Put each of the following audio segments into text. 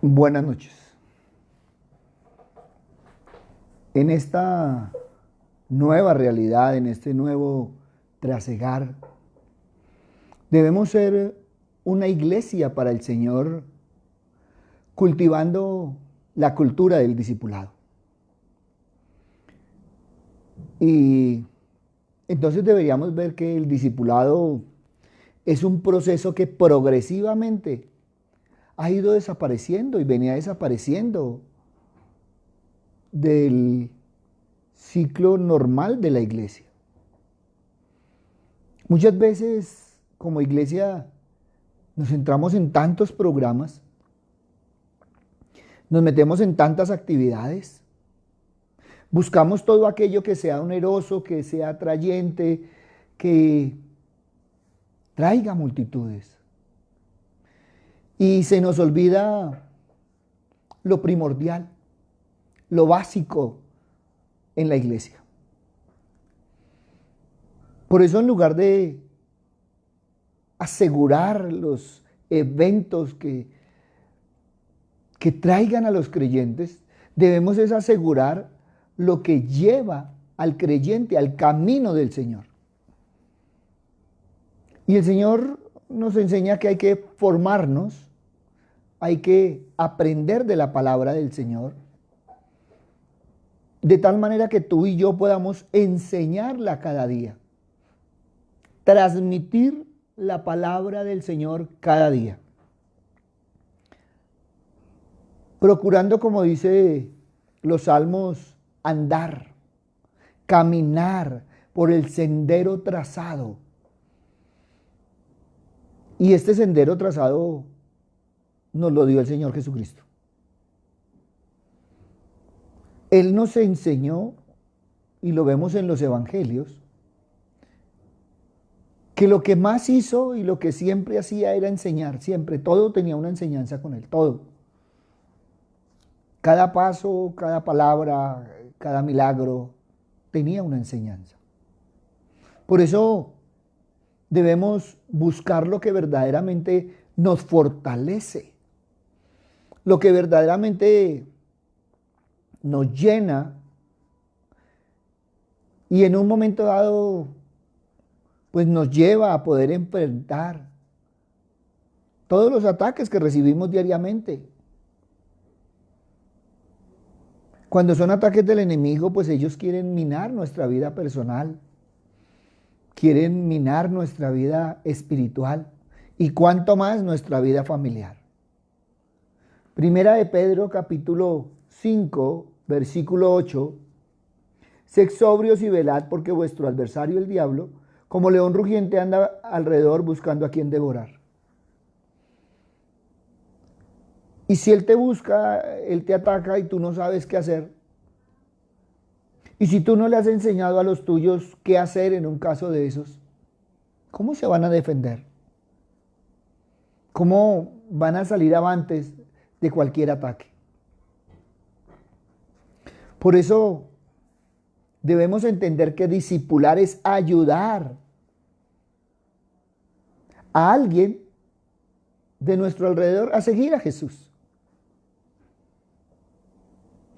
Buenas noches. En esta nueva realidad, en este nuevo trasegar, debemos ser una iglesia para el Señor, cultivando la cultura del discipulado. Y entonces deberíamos ver que el discipulado es un proceso que progresivamente ha ido desapareciendo y venía desapareciendo del ciclo normal de la iglesia. Muchas veces como iglesia nos centramos en tantos programas, nos metemos en tantas actividades, buscamos todo aquello que sea oneroso, que sea atrayente, que traiga multitudes. Y se nos olvida lo primordial, lo básico en la iglesia. Por eso, en lugar de asegurar los eventos que traigan a los creyentes, debemos es asegurar lo que lleva al creyente al camino del Señor. Y el Señor nos enseña que hay que formarnos, hay que aprender de la palabra del Señor, de tal manera que tú y yo podamos enseñarla cada día, transmitir la palabra del Señor cada día, procurando, como dice los salmos, andar, caminar por el sendero trazado. Y este sendero trazado nos lo dio el Señor Jesucristo. Él nos enseñó, y lo vemos en los evangelios, que lo que más hizo y lo que siempre hacía era enseñar, siempre, todo tenía una enseñanza con él, todo. Cada paso, cada palabra, cada milagro tenía una enseñanza. Por eso debemos buscar lo que verdaderamente nos fortalece, lo que verdaderamente nos llena y en un momento dado pues nos lleva a poder enfrentar todos los ataques que recibimos diariamente. Cuando son ataques del enemigo, pues ellos quieren minar nuestra vida personal, quieren minar nuestra vida espiritual y cuanto más nuestra vida familiar. Primera de Pedro, capítulo 5, versículo 8. Sed sobrios y velad, porque vuestro adversario el diablo, como león rugiente, anda alrededor buscando a quien devorar. Y si él te busca, él te ataca y tú no sabes qué hacer. Y si tú no le has enseñado a los tuyos qué hacer en un caso de esos, ¿cómo se van a defender? ¿Cómo van a salir avantes de cualquier ataque? Por eso debemos entender que discipular es ayudar a alguien de nuestro alrededor a seguir a Jesús.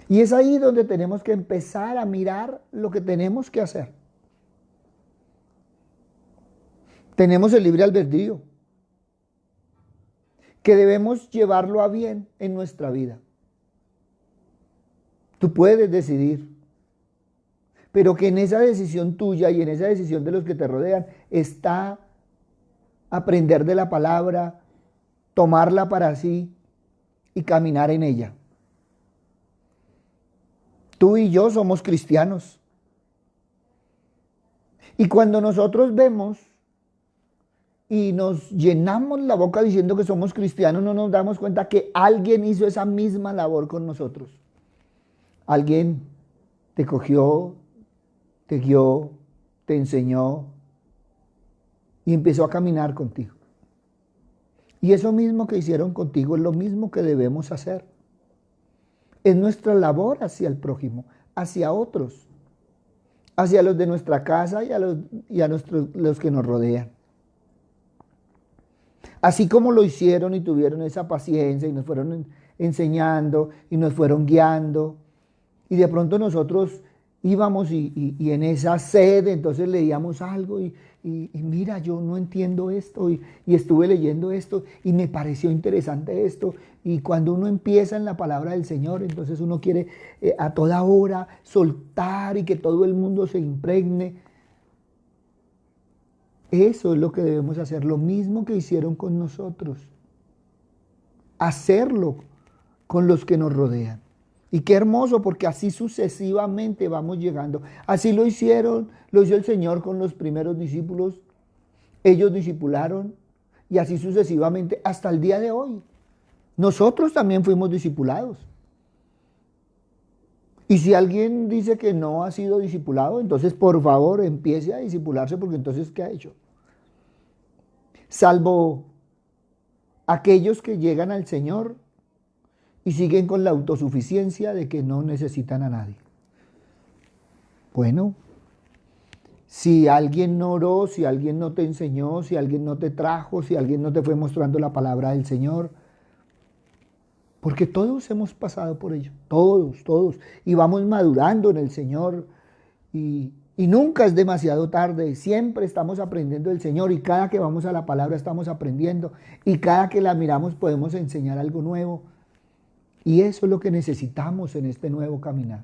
Y es ahí donde tenemos que empezar a mirar lo que tenemos que hacer. Tenemos el libre albedrío, que debemos llevarlo a bien en nuestra vida. Tú puedes decidir, pero que en esa decisión tuya y en esa decisión de los que te rodean está aprender de la palabra, tomarla para sí y caminar en ella. Tú y yo somos cristianos. Y cuando nosotros vemos y nos llenamos la boca diciendo que somos cristianos, no nos damos cuenta que alguien hizo esa misma labor con nosotros. Alguien te cogió, te guió, te enseñó y empezó a caminar contigo. Y eso mismo que hicieron contigo es lo mismo que debemos hacer. Es nuestra labor hacia el prójimo, hacia otros, hacia los de nuestra casa y a los que nos rodean. Así como lo hicieron y tuvieron esa paciencia y nos fueron enseñando y nos fueron guiando. Y de pronto nosotros íbamos y en esa sed entonces leíamos algo y mira, yo no entiendo esto y estuve leyendo esto y me pareció interesante esto. Y cuando uno empieza en la palabra del Señor, entonces uno quiere a toda hora soltar y que todo el mundo se impregne. Eso es lo que debemos hacer, lo mismo que hicieron con nosotros. Hacerlo con los que nos rodean. Y qué hermoso, porque así sucesivamente vamos llegando. Así lo hizo el Señor con los primeros discípulos. Ellos discipularon y así sucesivamente hasta el día de hoy. Nosotros también fuimos discipulados. Y si alguien dice que no ha sido discipulado, entonces por favor empiece a discipularse, porque entonces ¿qué ha hecho? Salvo aquellos que llegan al Señor y siguen con la autosuficiencia de que no necesitan a nadie. Bueno, si alguien no oró, si alguien no te enseñó, si alguien no te trajo, si alguien no te fue mostrando la palabra del Señor, porque todos hemos pasado por ello, todos, y vamos madurando en el Señor, y nunca es demasiado tarde, siempre estamos aprendiendo del Señor, y cada que vamos a la palabra estamos aprendiendo, y cada que la miramos podemos enseñar algo nuevo, y eso es lo que necesitamos en este nuevo caminar.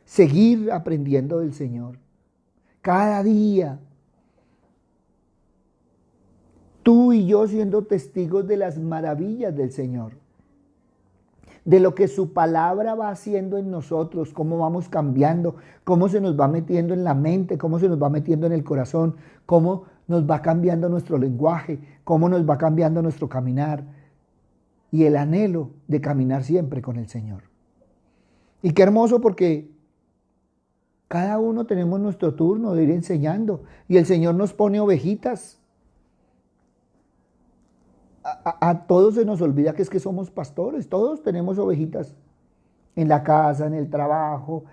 Seguir aprendiendo del Señor, cada día. Tú y yo siendo testigos de las maravillas del Señor, de lo que su palabra va haciendo en nosotros, cómo vamos cambiando, cómo se nos va metiendo en la mente, cómo se nos va metiendo en el corazón, cómo nos va cambiando nuestro lenguaje, cómo nos va cambiando nuestro caminar y el anhelo de caminar siempre con el Señor. Y qué hermoso, porque cada uno tenemos nuestro turno de ir enseñando y el Señor nos pone ovejitas. A todos se nos olvida que es que somos pastores, todos tenemos ovejitas en la casa, en el trabajo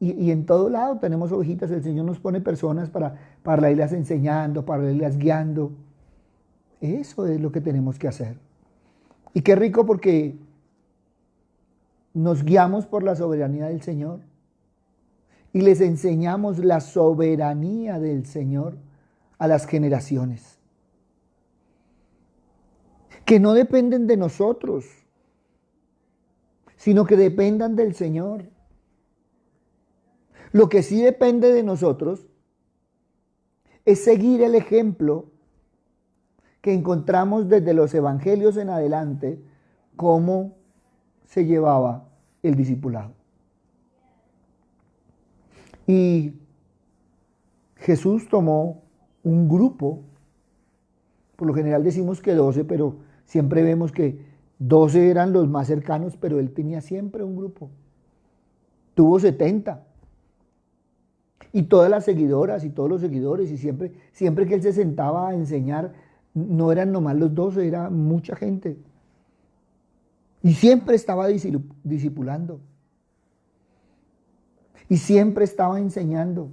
y en todo lado tenemos ovejitas. El Señor nos pone personas para irlas enseñando, para irlas guiando. Eso es lo que tenemos que hacer. Y qué rico, porque nos guiamos por la soberanía del Señor y les enseñamos la soberanía del Señor a las generaciones, que no dependen de nosotros, sino que dependan del Señor. Lo que sí depende de nosotros es seguir el ejemplo que encontramos desde los evangelios en adelante, cómo se llevaba el discipulado. Y Jesús tomó un grupo, por lo general decimos que 12, pero siempre vemos que 12 eran los más cercanos, pero él tenía siempre un grupo. Tuvo 70. Y todas las seguidoras y todos los seguidores, y siempre que él se sentaba a enseñar, no eran nomás los 12, era mucha gente. Y siempre estaba discipulando. Y siempre estaba enseñando.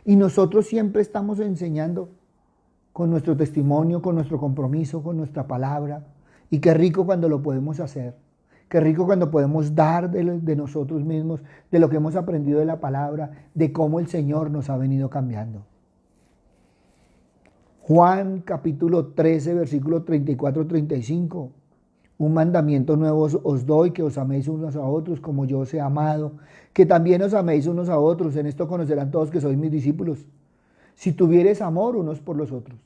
Y nosotros siempre estamos enseñando con nuestro testimonio, con nuestro compromiso, con nuestra palabra. Y qué rico cuando lo podemos hacer. Qué rico cuando podemos dar de nosotros mismos, de lo que hemos aprendido de la palabra, de cómo el Señor nos ha venido cambiando. Juan capítulo 13, versículo 34-35. Un mandamiento nuevo os doy, que os améis unos a otros como yo os he amado, que también os améis unos a otros. En esto conocerán todos que sois mis discípulos, si tuviereis amor unos por los otros.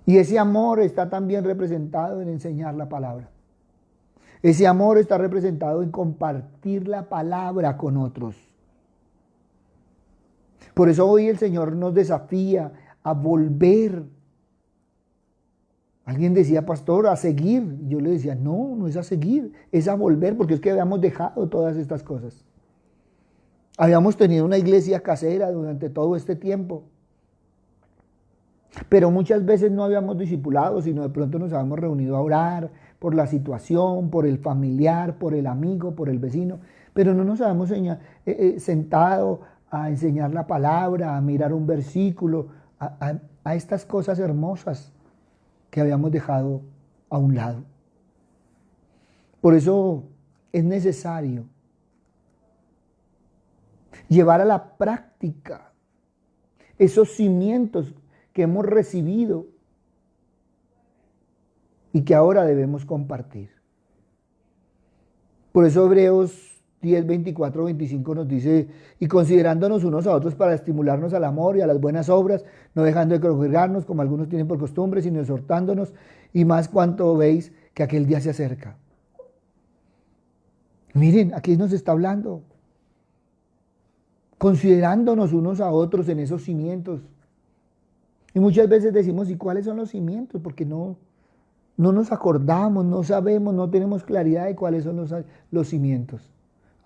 Y ese amor está también representado en enseñar la palabra. Ese amor está representado en compartir la palabra con otros. Por eso hoy el Señor nos desafía a volver. Alguien decía, pastor, a seguir. Yo le decía, no es a seguir, es a volver, porque es que habíamos dejado todas estas cosas. Habíamos tenido una iglesia casera durante todo este tiempo, pero muchas veces no habíamos discipulado, sino de pronto nos habíamos reunido a orar por la situación, por el familiar, por el amigo, por el vecino, pero no nos habíamos sentado a enseñar la palabra, a mirar un versículo, a estas cosas hermosas que habíamos dejado a un lado. Por eso es necesario llevar a la práctica esos cimientos que hemos recibido y que ahora debemos compartir. Por eso Hebreos 10, 24, 25 nos dice: y considerándonos unos a otros para estimularnos al amor y a las buenas obras, no dejando de congregarnos como algunos tienen por costumbre, sino exhortándonos, y más cuanto veis que aquel día se acerca. Miren, aquí nos está hablando, considerándonos unos a otros en esos cimientos. Y muchas veces decimos: ¿y cuáles son los cimientos? Porque no nos acordamos, no sabemos, no tenemos claridad de cuáles son los cimientos.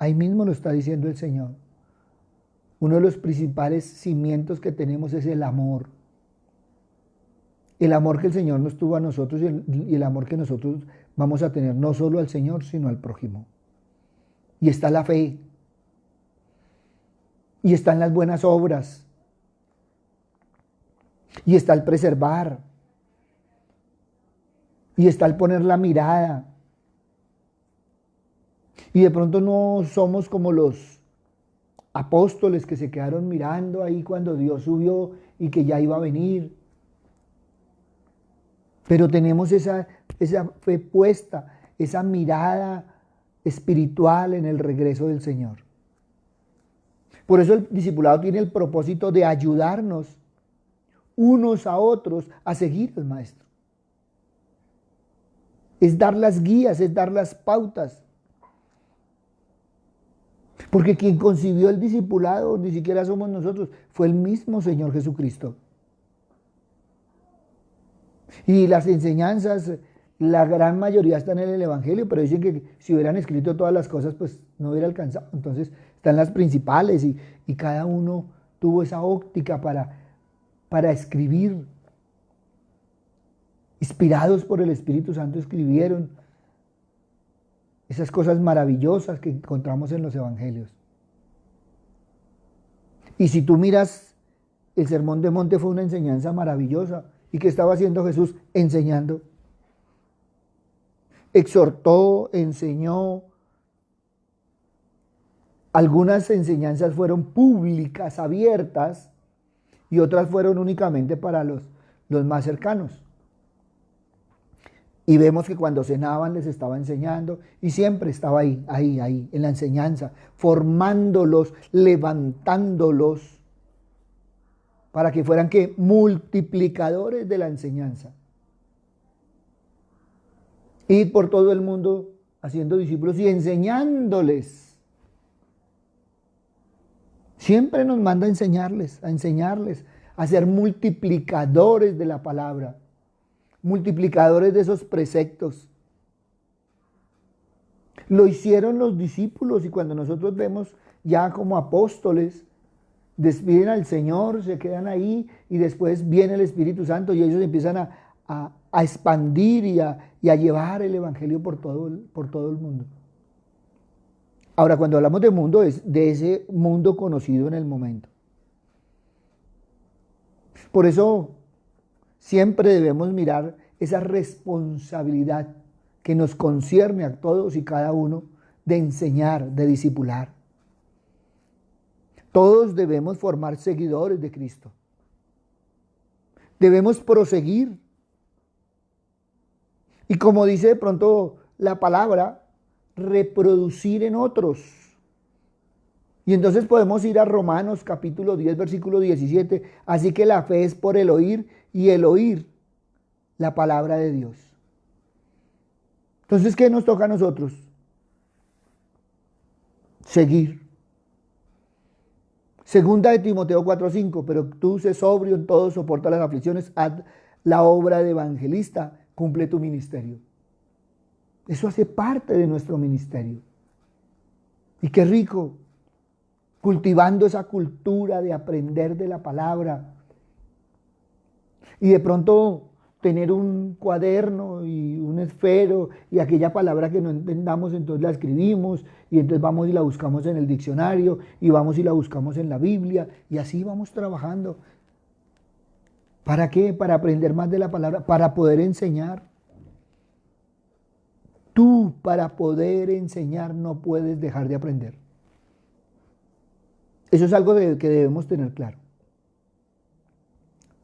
Ahí mismo lo está diciendo el Señor. Uno de los principales cimientos que tenemos es el amor. El amor que el Señor nos tuvo a nosotros y el amor que nosotros vamos a tener no solo al Señor, sino al prójimo. Y está la fe. Y están las buenas obras. Y está el preservar. Y está el poner la mirada. Y de pronto no somos como los apóstoles que se quedaron mirando ahí cuando Dios subió y que ya iba a venir. Pero tenemos esa fe puesta, esa mirada espiritual en el regreso del Señor. Por eso el discipulado tiene el propósito de ayudarnos unos a otros a seguir al Maestro. Es dar las guías, es dar las pautas. Porque quien concibió el discipulado ni siquiera somos nosotros, fue el mismo Señor Jesucristo. Y las enseñanzas, la gran mayoría están en el Evangelio, pero dicen que si hubieran escrito todas las cosas, pues no hubiera alcanzado. Entonces están las principales y cada uno tuvo esa óptica para escribir. Inspirados por el Espíritu Santo escribieron esas cosas maravillosas que encontramos en los evangelios. Y si tú miras, el Sermón del Monte fue una enseñanza maravillosa. ¿Y qué estaba haciendo Jesús? Enseñando. Exhortó, enseñó. Algunas enseñanzas fueron públicas, abiertas, y otras fueron únicamente para los más cercanos. Y vemos que cuando cenaban les estaba enseñando y siempre estaba ahí, en la enseñanza, formándolos, levantándolos para que fueran multiplicadores de la enseñanza. Ir por todo el mundo haciendo discípulos y enseñándoles. Siempre nos manda a enseñarles, a ser multiplicadores de la palabra. Multiplicadores de esos preceptos. Lo hicieron los discípulos y cuando nosotros vemos ya como apóstoles, despiden al Señor, se quedan ahí y después viene el Espíritu Santo y ellos empiezan a expandir y a llevar el Evangelio por todo el mundo. Ahora, cuando hablamos de mundo, es de ese mundo conocido en el momento. Por eso siempre debemos mirar esa responsabilidad que nos concierne a todos y cada uno de enseñar, de discipular. Todos debemos formar seguidores de Cristo. Debemos proseguir. Y como dice de pronto la palabra, reproducir en otros. Y entonces podemos ir a Romanos capítulo 10, versículo 17. Así que la fe es por el oír y el oír la palabra de Dios. Entonces, ¿qué nos toca a nosotros? Seguir. Segunda de Timoteo 4:5, pero tú sé sobrio en todo, soporta las aflicciones, haz la obra de evangelista, cumple tu ministerio. Eso hace parte de nuestro ministerio. Y qué rico, cultivando esa cultura de aprender de la palabra. Y de pronto tener un cuaderno y un esfero y aquella palabra que no entendamos, entonces la escribimos y entonces vamos y la buscamos en el diccionario y vamos y la buscamos en la Biblia y así vamos trabajando. ¿Para qué? Para aprender más de la palabra, para poder enseñar. Tú, para poder enseñar, no puedes dejar de aprender. Eso es algo que debemos tener claro.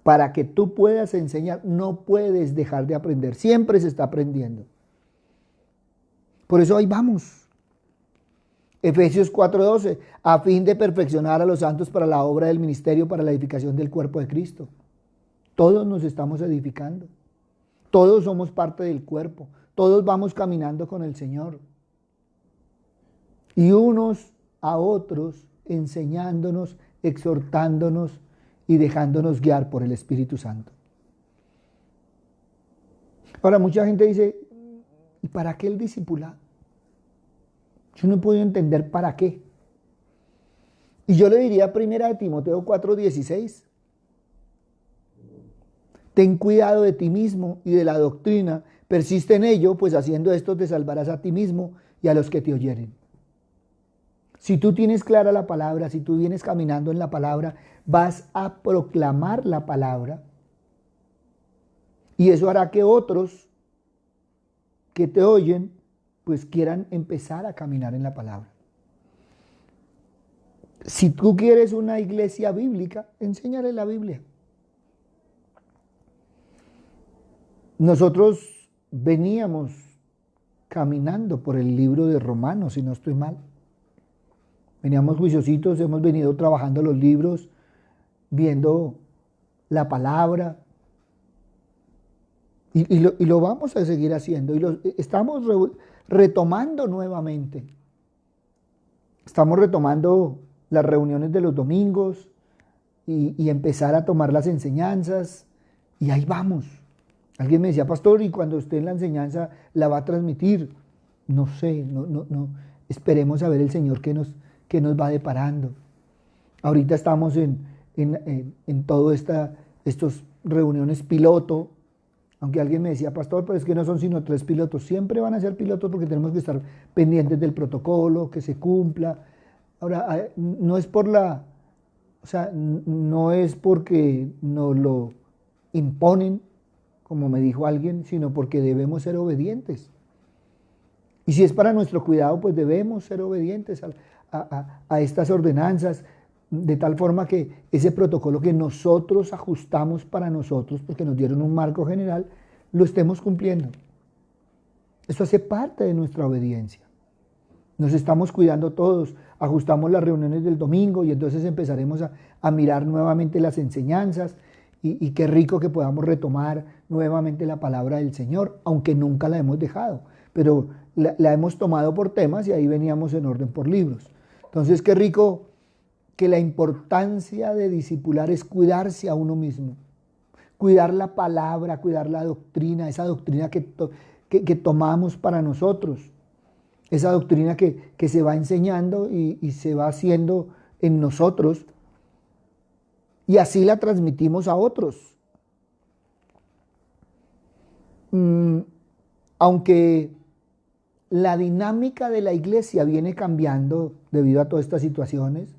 Para que tú puedas enseñar, no puedes dejar de aprender. Siempre se está aprendiendo. Por eso ahí vamos. Efesios 4:12, a fin de perfeccionar a los santos para la obra del ministerio, para la edificación del cuerpo de Cristo. Todos nos estamos edificando. Todos somos parte del cuerpo. Todos vamos caminando con el Señor. Y unos a otros enseñándonos, exhortándonos y dejándonos guiar por el Espíritu Santo. Ahora, mucha gente dice, ¿y para qué el discipulado? Yo no he podido entender para qué. Y yo le diría 1 Timoteo 4:16. Ten cuidado de ti mismo y de la doctrina, persiste en ello, pues haciendo esto te salvarás a ti mismo y a los que te oyeren. Si tú tienes clara la palabra, si tú vienes caminando en la palabra, vas a proclamar la palabra. Y eso hará que otros que te oyen, pues quieran empezar a caminar en la palabra. Si tú quieres una iglesia bíblica, enséñale la Biblia. Nosotros veníamos caminando por el libro de Romanos, si no estoy mal. Veníamos juiciositos, hemos venido trabajando los libros, viendo la palabra. Y lo vamos a seguir haciendo. Estamos retomando nuevamente. Estamos retomando las reuniones de los domingos y empezar a tomar las enseñanzas. Y ahí vamos. Alguien me decía, pastor, ¿y cuando usted en la enseñanza la va a transmitir? No sé, no. Esperemos a ver el Señor qué nos va deparando. Ahorita estamos en todas estas reuniones piloto, aunque alguien me decía, pastor, pero es que no son sino 3 pilotos. Siempre van a ser pilotos porque tenemos que estar pendientes del protocolo, que se cumpla. Ahora, no es no es porque nos lo imponen, como me dijo alguien, sino porque debemos ser obedientes. Y si es para nuestro cuidado, pues debemos ser obedientes a estas ordenanzas, de tal forma que ese protocolo que nosotros ajustamos para nosotros, porque nos dieron un marco general, lo estemos cumpliendo. Eso hace parte de nuestra obediencia. Nos estamos cuidando todos, ajustamos las reuniones del domingo y entonces empezaremos a mirar nuevamente las enseñanzas y qué rico que podamos retomar nuevamente la palabra del Señor, aunque nunca la hemos dejado, pero la hemos tomado por temas y ahí veníamos en orden por libros. Entonces, qué rico que la importancia de discipular es cuidarse a uno mismo, cuidar la palabra, cuidar la doctrina, esa doctrina que tomamos para nosotros, esa doctrina que se va enseñando y se va haciendo en nosotros y así la transmitimos a otros. Aunque la dinámica de la iglesia viene cambiando debido a todas estas situaciones,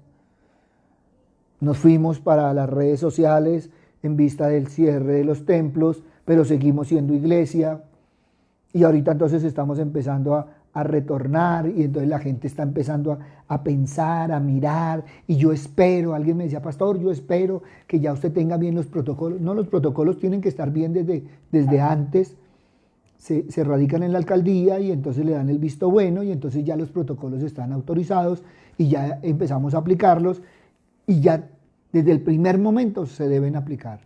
nos fuimos para las redes sociales en vista del cierre de los templos, pero seguimos siendo iglesia y ahorita entonces estamos empezando a retornar y entonces la gente está empezando a pensar, a mirar y yo espero, alguien me decía, pastor, yo espero que ya usted tenga bien los protocolos. No, los protocolos tienen que estar bien desde antes, se radican en la alcaldía y entonces le dan el visto bueno y entonces ya los protocolos están autorizados y ya empezamos a aplicarlos y ya desde el primer momento se deben aplicar.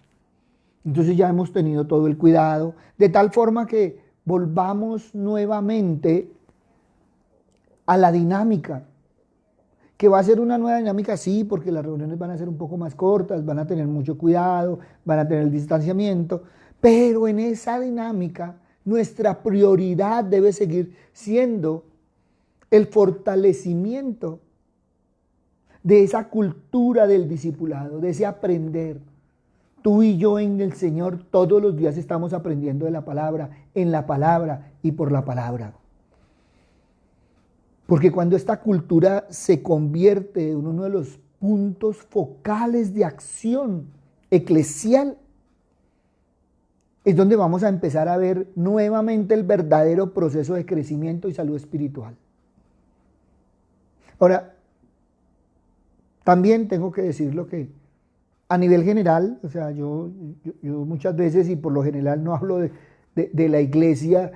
Entonces ya hemos tenido todo el cuidado, de tal forma que volvamos nuevamente a la dinámica, que va a ser una nueva dinámica, sí, porque las reuniones van a ser un poco más cortas, van a tener mucho cuidado, van a tener el distanciamiento, pero en esa dinámica nuestra prioridad debe seguir siendo el fortalecimiento de esa cultura del discipulado, de ese aprender. Tú y yo en el Señor todos los días estamos aprendiendo de la palabra, en la palabra y por la palabra. Porque cuando esta cultura se convierte en uno de los puntos focales de acción eclesial, es donde vamos a empezar a ver nuevamente el verdadero proceso de crecimiento y salud espiritual. Ahora, también tengo que decirlo que a nivel general, o sea, yo muchas veces y por lo general no hablo de la iglesia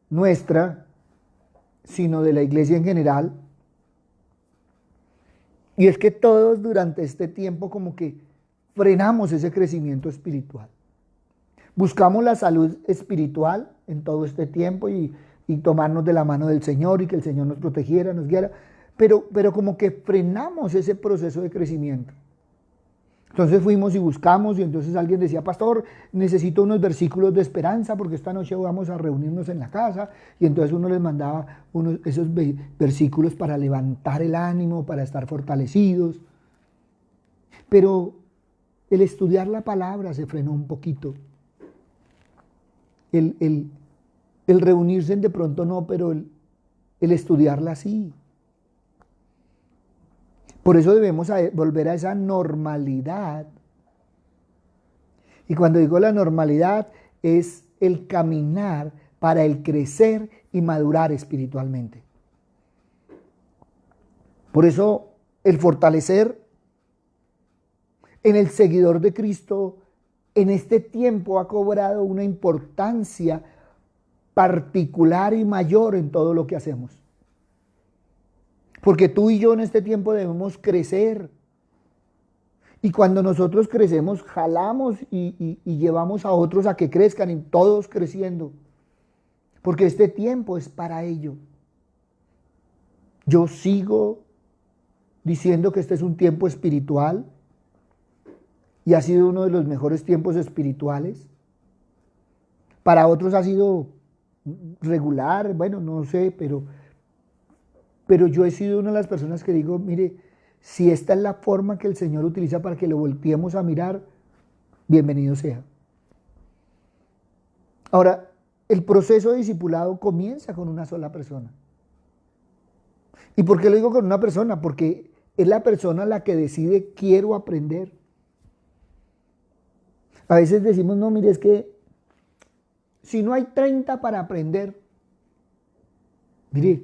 nuestra, sino de la iglesia en general. Y es que todos durante este tiempo como que frenamos ese crecimiento espiritual. Buscamos la salud espiritual en todo este tiempo y tomarnos de la mano del Señor y que el Señor nos protegiera, nos guiara, pero como que frenamos ese proceso de crecimiento. Entonces fuimos y buscamos y entonces alguien decía, pastor, necesito unos versículos de esperanza porque esta noche vamos a reunirnos en la casa, y entonces uno les mandaba esos versículos para levantar el ánimo, para estar fortalecidos. Pero el estudiar la palabra se frenó un poquito. El reunirse de pronto no, pero el estudiarla sí. Por eso debemos volver a esa normalidad. Y cuando digo la normalidad, es el caminar para el crecer y madurar espiritualmente. Por eso el fortalecer en el seguidor de Cristo en este tiempo ha cobrado una importancia particular y mayor en todo lo que hacemos. Porque tú y yo en este tiempo debemos crecer. Y cuando nosotros crecemos, jalamos y llevamos a otros a que crezcan, y todos creciendo. Porque este tiempo es para ello. Yo sigo diciendo que este es un tiempo espiritual y ha sido uno de los mejores tiempos espirituales. Para otros ha sido regular, bueno, no sé, pero yo he sido una de las personas que digo, mire, si esta es la forma que el Señor utiliza para que lo volteemos a mirar, bienvenido sea. Ahora, el proceso de discipulado comienza con una sola persona. ¿Y por qué lo digo con una persona? Porque es la persona la que decide, quiero aprender. A veces decimos, no, mire, es que si no hay 30 para aprender, mire,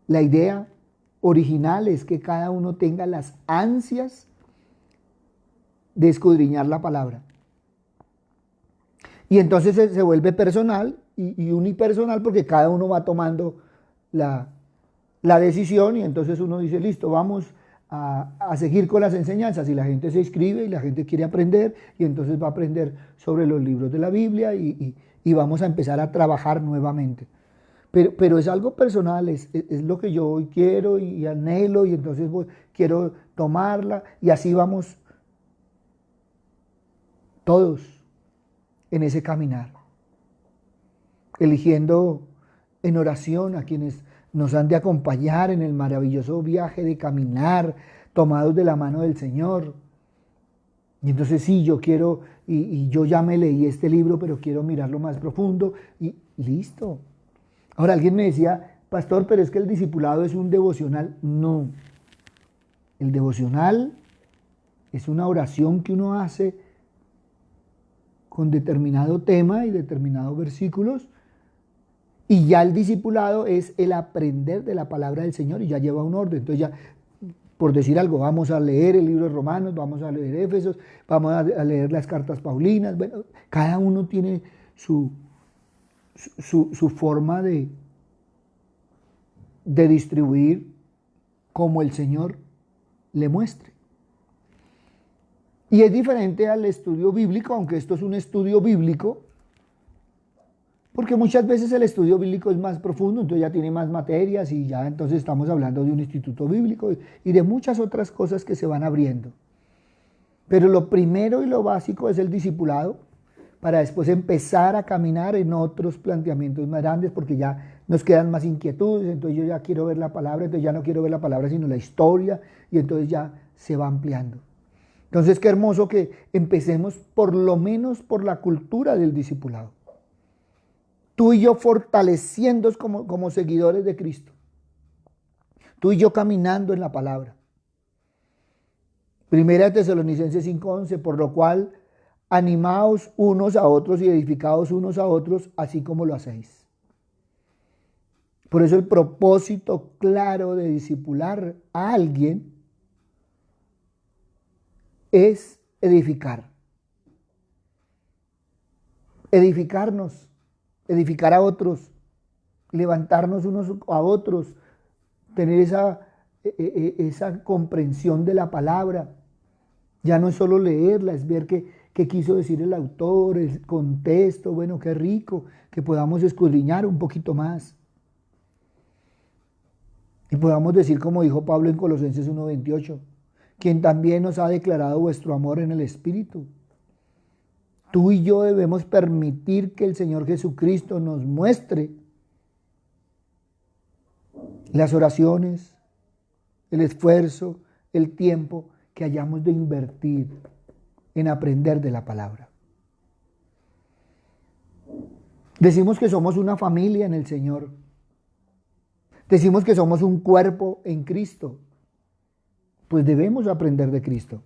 la idea original es que cada uno tenga las ansias de escudriñar la palabra. Y entonces se vuelve personal y unipersonal porque cada uno va tomando la decisión, y entonces uno dice, listo, vamos a seguir con las enseñanzas, y la gente se inscribe y la gente quiere aprender, y entonces va a aprender sobre los libros de la Biblia y vamos a empezar a trabajar nuevamente. Pero es algo personal, es lo que yo hoy quiero y anhelo, y entonces quiero tomarla, y así vamos todos en ese caminar, eligiendo en oración a quienes nos han de acompañar en el maravilloso viaje de caminar, tomados de la mano del Señor. Y entonces sí, yo quiero, y yo ya me leí este libro, pero quiero mirarlo más profundo, y listo. Ahora alguien me decía, pastor, pero es que el discipulado es un devocional. No, el devocional es una oración que uno hace con determinado tema y determinados versículos, y ya el discipulado es el aprender de la palabra del Señor, y ya lleva un orden. Entonces ya, por decir algo, vamos a leer el libro de Romanos, vamos a leer Éfesos, vamos a leer las cartas paulinas. Bueno, cada uno tiene su forma de distribuir como el Señor le muestre. Y es diferente al estudio bíblico, aunque esto es un estudio bíblico, porque muchas veces el estudio bíblico es más profundo, entonces ya tiene más materias, y ya entonces estamos hablando de un instituto bíblico y de muchas otras cosas que se van abriendo. Pero lo primero y lo básico es el discipulado, para después empezar a caminar en otros planteamientos más grandes, porque ya nos quedan más inquietudes, entonces yo ya quiero ver la palabra, entonces ya no quiero ver la palabra sino la historia, y entonces ya se va ampliando. Entonces qué hermoso que empecemos por lo menos por la cultura del discipulado. Tú y yo fortaleciéndonos como seguidores de Cristo. Tú y yo caminando en la palabra. Primera de Tesalonicenses 5:11, por lo cual animaos unos a otros y edificaos unos a otros, así como lo hacéis. Por eso el propósito claro de discipular a alguien es edificar. Edificarnos, edificar a otros, levantarnos unos a otros, tener esa comprensión de la palabra. Ya no es solo leerla, es ver qué quiso decir el autor, el contexto, bueno, qué rico, que podamos escudriñar un poquito más. Y podamos decir como dijo Pablo en Colosenses 1:28, quien también nos ha declarado vuestro amor en el Espíritu. Tú y yo debemos permitir que el Señor Jesucristo nos muestre las oraciones, el esfuerzo, el tiempo que hayamos de invertir en aprender de la palabra. Decimos que somos una familia en el Señor. Decimos que somos un cuerpo en Cristo. Pues debemos aprender de Cristo.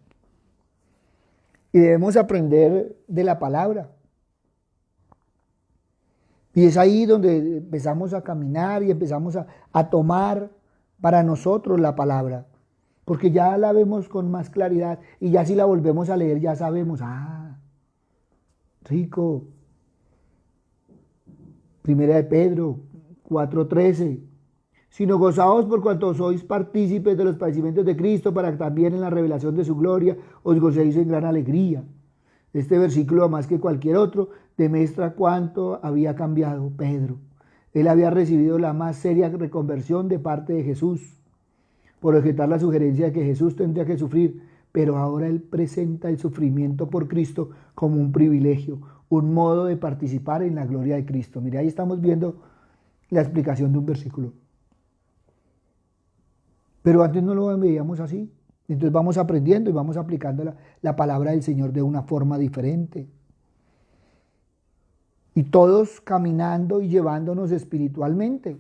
Y debemos aprender de la palabra. Y es ahí donde empezamos a caminar y empezamos a tomar para nosotros la palabra. Porque ya la vemos con más claridad y ya si la volvemos a leer ya sabemos, rico. Primera de Pedro 4:13. Sino gozaos por cuanto sois partícipes de los padecimientos de Cristo, para que también en la revelación de su gloria os gocéis en gran alegría. Este versículo, más que cualquier otro, demuestra cuánto había cambiado Pedro. Él había recibido la más seria reconversión de parte de Jesús, por objetar la sugerencia de que Jesús tendría que sufrir, pero ahora él presenta el sufrimiento por Cristo como un privilegio, un modo de participar en la gloria de Cristo. Mire, ahí estamos viendo la explicación de un versículo. Pero antes no lo veíamos así. Entonces vamos aprendiendo y vamos aplicando la palabra del Señor de una forma diferente. Y todos caminando y llevándonos espiritualmente.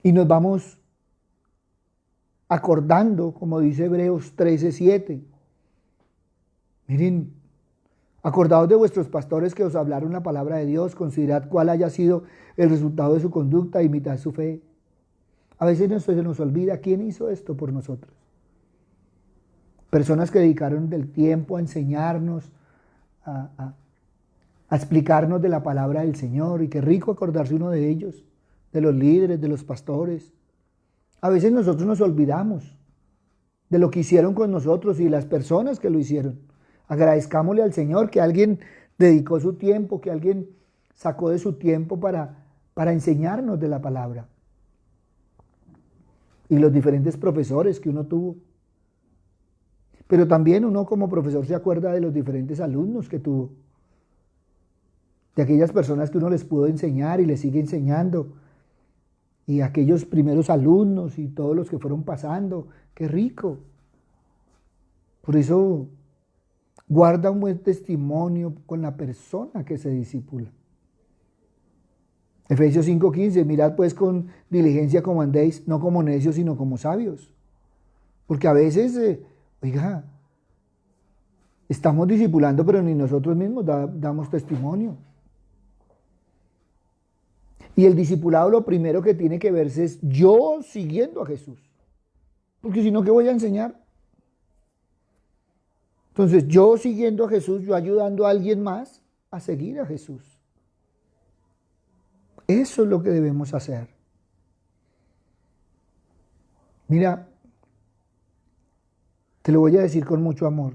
Y nos vamos acordando, como dice Hebreos 13:7. Miren, acordaos de vuestros pastores que os hablaron la palabra de Dios, considerad cuál haya sido el resultado de su conducta, imitad su fe. A veces se nos olvida quién hizo esto por nosotros. Personas que dedicaron del tiempo a enseñarnos, a explicarnos de la palabra del Señor. Y qué rico acordarse uno de ellos, de los líderes, de los pastores. A veces nosotros nos olvidamos de lo que hicieron con nosotros y de las personas que lo hicieron. Agradezcámosle al Señor que alguien dedicó su tiempo, que alguien sacó de su tiempo para enseñarnos de la palabra. Y los diferentes profesores que uno tuvo. Pero también uno como profesor se acuerda de los diferentes alumnos que tuvo. De aquellas personas que uno les pudo enseñar y les sigue enseñando. Y aquellos primeros alumnos y todos los que fueron pasando. ¡Qué rico! Por eso guarda un buen testimonio con la persona que se discipula. Efesios 5:15, mirad pues con diligencia como andéis, no como necios, sino como sabios. Porque a veces, estamos discipulando, pero ni nosotros mismos damos testimonio. Y el discipulado lo primero que tiene que verse es yo siguiendo a Jesús. Porque si no, ¿qué voy a enseñar? Entonces, yo siguiendo a Jesús, yo ayudando a alguien más a seguir a Jesús. Eso es lo que debemos hacer. Mira, te lo voy a decir con mucho amor.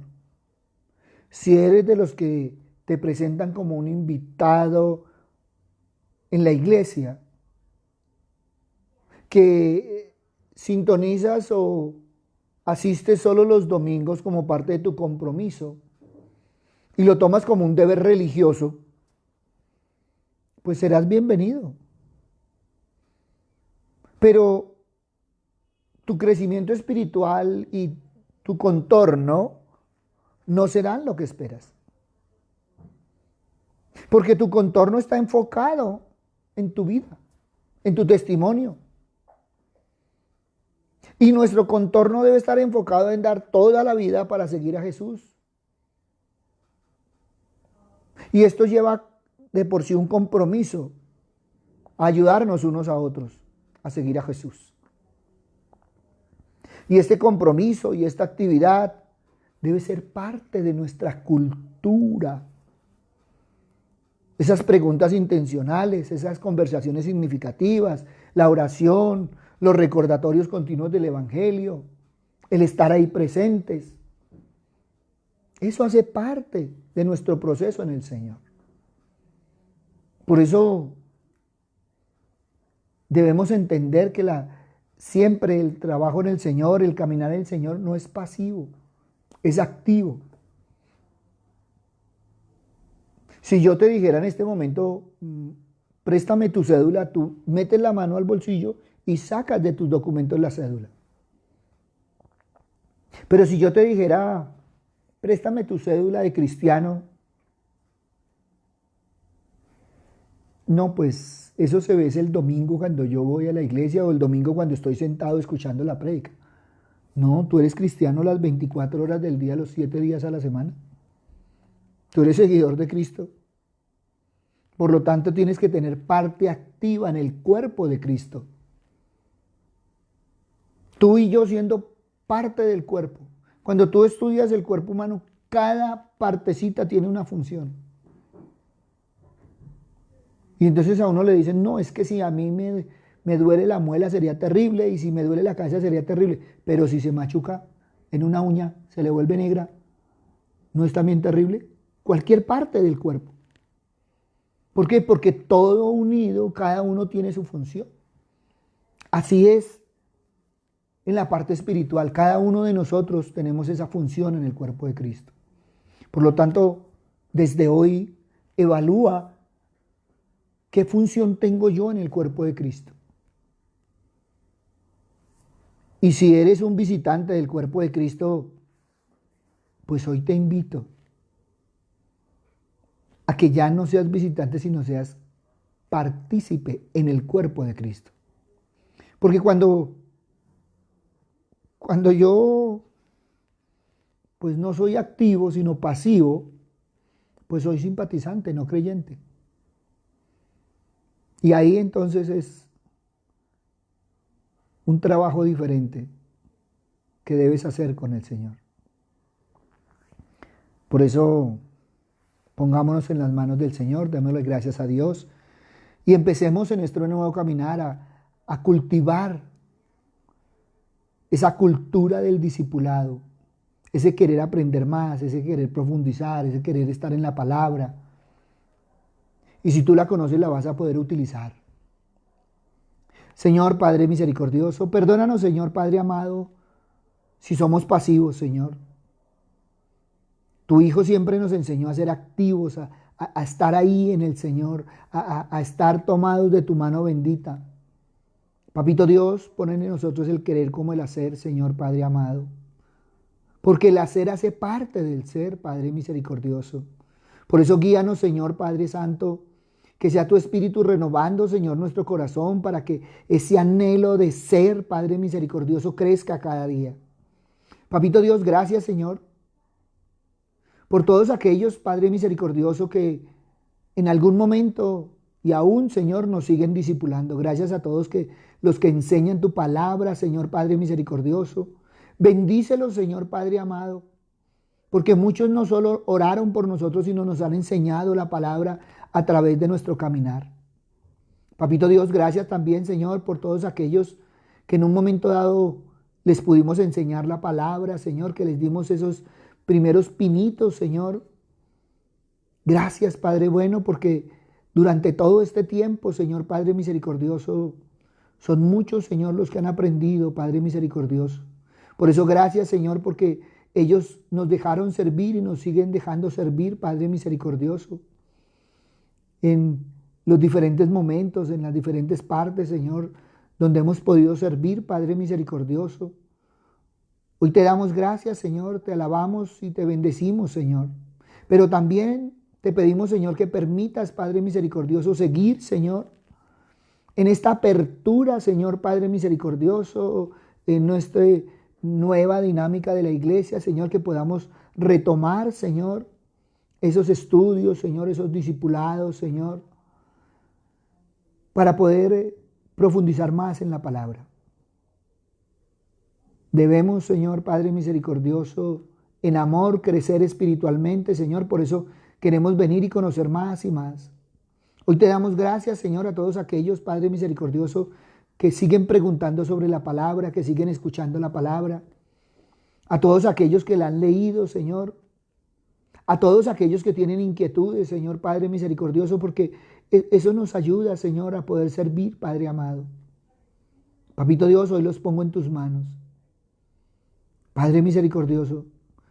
Si eres de los que te presentan como un invitado en la iglesia, que sintonizas o asistes solo los domingos como parte de tu compromiso y lo tomas como un deber religioso, pues serás bienvenido. Pero tu crecimiento espiritual y tu contorno no serán lo que esperas. Porque tu contorno está enfocado en tu vida, en tu testimonio. Y nuestro contorno debe estar enfocado en dar toda la vida para seguir a Jesús. Y esto lleva de por sí un compromiso, a ayudarnos unos a otros, a seguir a Jesús. Y este compromiso y esta actividad debe ser parte de nuestra cultura. Esas preguntas intencionales, esas conversaciones significativas, la oración, los recordatorios continuos del Evangelio, el estar ahí presentes. Eso hace parte de nuestro proceso en el Señor. Por eso debemos entender que siempre el trabajo en el Señor, el caminar en el Señor no es pasivo, es activo. Si yo te dijera en este momento, préstame tu cédula, tú metes la mano al bolsillo y sacas de tus documentos la cédula. Pero si yo te dijera, préstame tu cédula de cristiano, no, pues eso se ve es el domingo cuando yo voy a la iglesia o el domingo cuando estoy sentado escuchando la prédica. No, tú eres cristiano las 24 horas del día, los 7 días a la semana. Tú eres seguidor de Cristo. Por lo tanto, tienes que tener parte activa en el cuerpo de Cristo. Tú y yo siendo parte del cuerpo. Cuando tú estudias el cuerpo humano, cada partecita tiene una función. Y entonces a uno le dicen, no, es que si a mí me duele la muela sería terrible y si me duele la cabeza sería terrible. Pero si se machuca en una uña, se le vuelve negra, ¿no es también terrible? Cualquier parte del cuerpo. ¿Por qué? Porque todo unido, cada uno tiene su función. Así es en la parte espiritual. Cada uno de nosotros tenemos esa función en el cuerpo de Cristo. Por lo tanto, desde hoy evalúa qué función tengo yo en el cuerpo de Cristo. Y si eres un visitante del cuerpo de Cristo, pues hoy te invito a que ya no seas visitante, sino seas partícipe en el cuerpo de Cristo. Porque cuando yo pues no soy activo, sino pasivo, pues soy simpatizante, no creyente. Y ahí entonces es un trabajo diferente que debes hacer con el Señor. Por eso pongámonos en las manos del Señor, démosle gracias a Dios y empecemos en nuestro nuevo caminar a cultivar esa cultura del discipulado, ese querer aprender más, ese querer profundizar, ese querer estar en la palabra. Y si tú la conoces, la vas a poder utilizar. Señor Padre misericordioso, perdónanos, Señor Padre amado, si somos pasivos, Señor. Tu Hijo siempre nos enseñó a ser activos, a estar ahí en el Señor, a estar tomados de tu mano bendita. Papito Dios, pon en nosotros el querer como el hacer, Señor Padre amado. Porque el hacer hace parte del ser, Padre misericordioso. Por eso guíanos, Señor Padre Santo, que sea tu Espíritu renovando, Señor, nuestro corazón para que ese anhelo de ser, Padre misericordioso, crezca cada día. Papito Dios, gracias, Señor, por todos aquellos, Padre misericordioso, que en algún momento y aún, Señor, nos siguen discipulando. Gracias a todos los que enseñan tu palabra, Señor Padre misericordioso. Bendícelos, Señor Padre amado, porque muchos no solo oraron por nosotros, sino nos han enseñado la palabra a través de nuestro caminar. Papito Dios, gracias también, Señor, por todos aquellos que en un momento dado les pudimos enseñar la palabra, Señor, que les dimos esos primeros pinitos, Señor. Gracias, Padre bueno, porque durante todo este tiempo, Señor Padre misericordioso, son muchos, Señor, los que han aprendido, Padre misericordioso. Por eso gracias, Señor, porque ellos nos dejaron servir y nos siguen dejando servir, Padre misericordioso, en los diferentes momentos, en las diferentes partes, Señor, donde hemos podido servir, Padre misericordioso. Hoy te damos gracias, Señor, te alabamos y te bendecimos, Señor. Pero también te pedimos, Señor, que permitas, Padre misericordioso, seguir, Señor, en esta apertura, Señor Padre misericordioso, en nuestra nueva dinámica de la iglesia, Señor, que podamos retomar, Señor, esos estudios, Señor, esos discipulados, Señor, para poder profundizar más en la palabra. Debemos, Señor Padre misericordioso, en amor crecer espiritualmente, Señor, por eso queremos venir y conocer más y más. Hoy te damos gracias, Señor, a todos aquellos, Padre misericordioso, que siguen preguntando sobre la palabra, que siguen escuchando la palabra, a todos aquellos que la han leído, Señor, a todos aquellos que tienen inquietudes, Señor Padre misericordioso, porque eso nos ayuda, Señor, a poder servir, Padre amado. Papito Dios, hoy los pongo en tus manos. Padre misericordioso,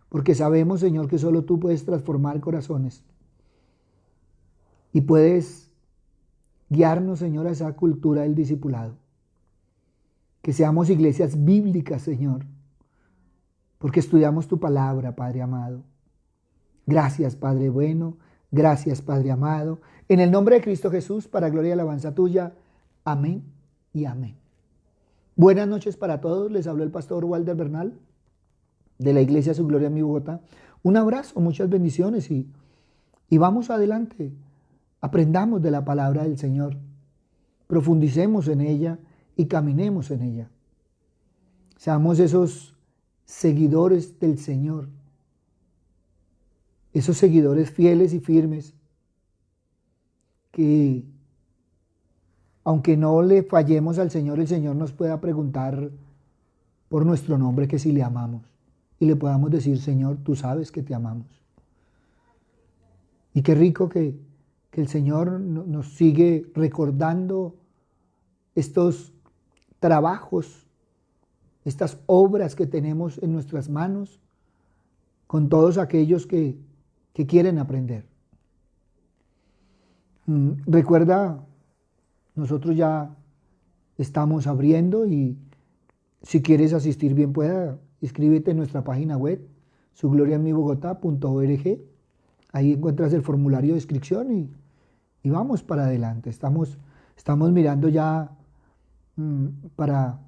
porque sabemos, Señor, que solo tú puedes transformar corazones y puedes guiarnos, Señor, a esa cultura del discipulado. Que seamos iglesias bíblicas, Señor, porque estudiamos tu palabra, Padre amado. Gracias, Padre bueno, gracias, Padre amado. En el nombre de Cristo Jesús, para gloria y alabanza tuya. Amén y amén. Buenas noches para todos. Les habló el pastor Walter Bernal de la Iglesia Su Gloria en mi Bogotá. Un abrazo, muchas bendiciones y vamos adelante. Aprendamos de la palabra del Señor. Profundicemos en ella y caminemos en ella. Seamos esos seguidores del Señor. Esos seguidores fieles y firmes que, aunque no le fallemos al Señor, el Señor nos pueda preguntar por nuestro nombre que si le amamos. Y le podamos decir, Señor, tú sabes que te amamos. Y qué rico que el Señor nos sigue recordando estos trabajos, estas obras que tenemos en nuestras manos con todos aquellos que quieren aprender. Recuerda, nosotros ya estamos abriendo y si quieres asistir bien pueda, inscríbete en nuestra página web, sugloriaenmibogotá.org. Ahí encuentras el formulario de inscripción y vamos para adelante. Estamos mirando ya para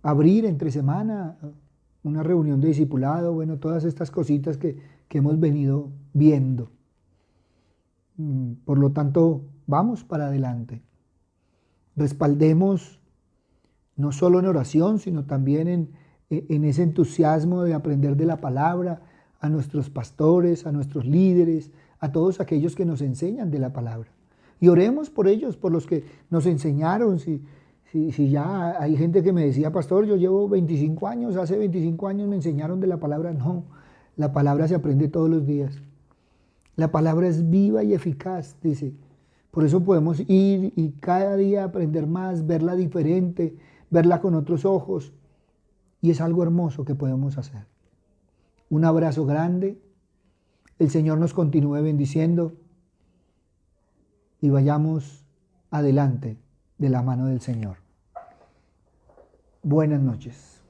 abrir entre semana una reunión de discipulado, bueno, todas estas cositas que hemos venido viendo. Por lo tanto, vamos para adelante. Respaldemos no solo en oración, sino también en ese entusiasmo de aprender de la palabra, a nuestros pastores, a nuestros líderes, a todos aquellos que nos enseñan de la palabra. Y oremos por ellos, por los que nos enseñaron. Si ya hay gente que me decía, pastor, yo llevo 25 años, hace 25 años me enseñaron de la palabra. No, la palabra se aprende todos los días. La palabra es viva y eficaz, dice. Por eso podemos ir y cada día aprender más, verla diferente, verla con otros ojos. Y es algo hermoso que podemos hacer. Un abrazo grande. El Señor nos continúe bendiciendo y vayamos adelante de la mano del Señor. Buenas noches.